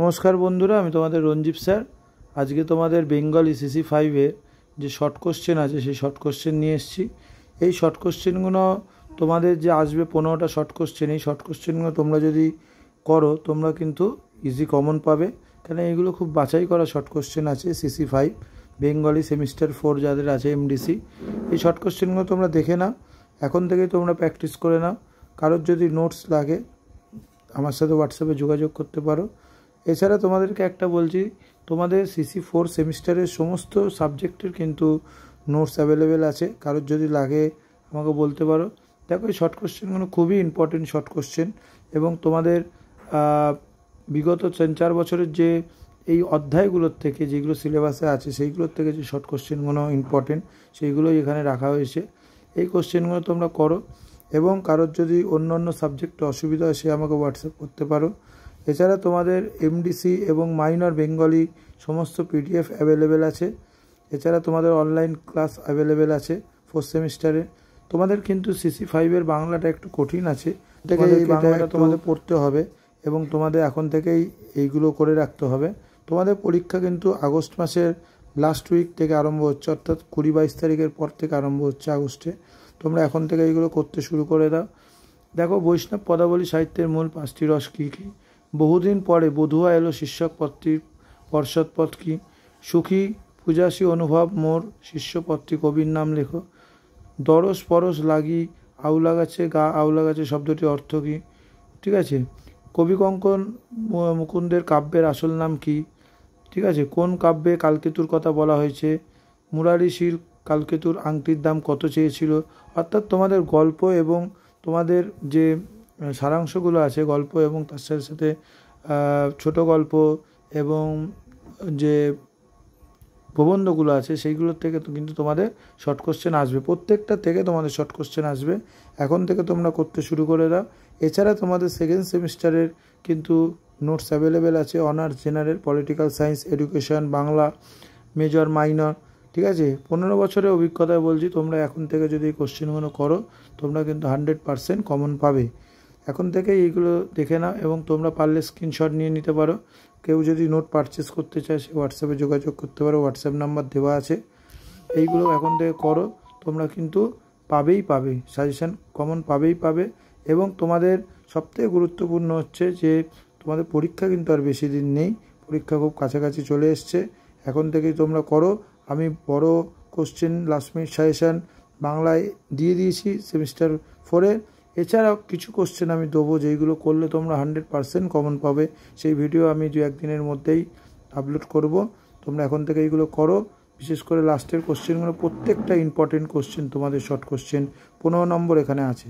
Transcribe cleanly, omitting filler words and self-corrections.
নমস্কার বন্ধুরা, আমি তোমাদের রঞ্জিত স্যার। আজকে তোমাদের বেঙ্গলি সিসি 5-এর যে শর্ট কোশ্চেন আছে সেই শর্ট কোশ্চেন নিয়ে এসেছি। এই শর্ট কোশ্চেনগুলো তোমাদের যে আসবে 15টা শর্ট কোশ্চেন, এই শর্ট কোশ্চেনগুলো তোমরা যদি করো তোমরা কিন্তু ইজি কমন পাবে, কেন এগুলো খুব বাছাই করা শর্ট কোশ্চেন আছে। সিসি 5 বেঙ্গলি সেমিস্টার 4 যাদের আছে এমডিসি, এই শর্ট কোশ্চেনগুলো তোমরা দেখে নাও, এখন থেকেই তোমরা প্র্যাকটিস করে নাও। কারোর যদি নোটস লাগে আমার সাথে হোয়াটসঅ্যাপে যোগাযোগ করতে পারো। এছাড়া তোমাদেরকে একটা বলছি, তোমাদের সিসি 4 সেমিস্টারের সমস্ত সাবজেক্টের কিন্তু নোটস অ্যাভেলেবেল আছে, কারোর যদি লাগে আমাকে বলতে পারো। দেখো, এই শর্ট কোশ্চেনগুলো খুবই ইম্পর্টেন্ট শর্ট কোশ্চেন, এবং তোমাদের বিগত 3-4 বছরের যে এই অধ্যায়গুলোর থেকে যেগুলো সিলেবাসে আছে সেইগুলোর থেকে যে শর্ট কোশ্চেনগুলো ইম্পর্টেন্ট সেইগুলোই এখানে রাখা হয়েছে। এই কোশ্চেনগুলো তোমরা করো, এবং কারোর যদি অন্য অন্য সাবজেক্টে অসুবিধা হয় সে আমাকে হোয়াটসঅ্যাপ করতে পারো। এছাড়া তোমাদের এমডিসি এবং মাইনর বেঙ্গলি সমস্ত পিডিএফ অ্যাভেলেবেল আছে। এছাড়া তোমাদের অনলাইন ক্লাস অ্যাভেলেবেল আছে 4 সেমিস্টারে। তোমাদের কিন্তু সিসি 5-এর বাংলাটা একটু কঠিন আছে, এই বাংলাটা তোমাদের পড়তে হবে, এবং তোমাদের এখন থেকেই এইগুলো করে রাখতে হবে। তোমাদের পরীক্ষা কিন্তু আগস্ট মাসের লাস্ট উইক থেকে আরম্ভ হচ্ছে, অর্থাৎ 20-22 তারিখের পর থেকে আরম্ভ হচ্ছে আগস্টে। তোমরা এখন থেকে এইগুলো করতে শুরু করে দাও। দেখো, বৈষ্ণব পদাবলী সাহিত্যের মূল 5টি রস কী কী? বহুদিন পরে বধুয়া এলো শীর্ষক পদটির পর্ষদপদ কী? সুখী পূজাসী অনুভব মোর শিষ্যপদটি কবির নাম লেখো। দরস পরশ লাগি আউলা গাছে গা আউলা গাছে শব্দটি অর্থ কী? ঠিক আছে। কবি কঙ্কন মুকুন্দের কাব্যের আসল নাম কী? ঠিক আছে। কোন কাব্যে কালকেতুর কথা বলা হয়েছে? মুরারিশির কালকেতুর আংটির দাম কত চেয়েছিল? অর্থাৎ তোমাদের গল্প এবং তোমাদের যে সারাংশগুলো আছে, গল্প এবং তার সাথে সাথে ছোট গল্প এবং যে প্রবন্ধগুলো আছে সেইগুলোর থেকে কিন্তু তোমাদের শর্ট কোশ্চেন আসবে, প্রত্যেকটা থেকে তোমাদের শর্ট কোশ্চেন আসবে। এখন থেকে তোমরা করতে শুরু করে দাও। এছাড়া তোমাদের সেকেন্ড সেমিস্টারের কিন্তু নোটস অ্যাভেলেবেল আছে, honours, general, political science, education, Bangla, major, minor. ঠিক আছে। 15 বছরের অভিজ্ঞতায় বলছি, তোমরা এখন থেকে যদি এই কোশ্চেনগুলো করো তোমরা কিন্তু 100% কমন পাবে। এখন থেকে এইগুলো দেখে নাও, এবং তোমরা পারলে স্ক্রিনশট নিয়ে নিতে পারো। কেউ যদি নোট পারচেস করতে চায় সে হোয়াটসঅ্যাপে যোগাযোগ করতে পারো, হোয়াটসঅ্যাপ নাম্বার দেওয়া আছে। এইগুলো এখন থেকে করো, তোমরা কিন্তু পাবে, সাজেশান কমন পাবে। এবং তোমাদের সবথেকে গুরুত্বপূর্ণ হচ্ছে যে তোমাদের পরীক্ষা কিন্তু আর বেশি দিন নেই, পরীক্ষা খুব কাছাকাছি চলে এসছে। এখন থেকেই তোমরা করো। আমি বড় কোশ্চেন লাস্ট মিনিট সাজেশান বাংলায় দিয়ে দিয়েছি সেমিস্টার 4-এ। এছাড়াও কিছু কোশ্চেন আমি দেবো যেইগুলো করলে তোমরা 100% কমন পাবে। সেই ভিডিও আমি 2-1 দিনের মধ্যেই আপলোড করব। তোমরা এখন থেকে এইগুলো করো। বিশেষ করে লাস্টের কোশ্চেনগুলো প্রত্যেকটা ইম্পর্টেন্ট কোশ্চেন, তোমাদের শর্ট কোশ্চেন 15 নম্বর এখানে আছে।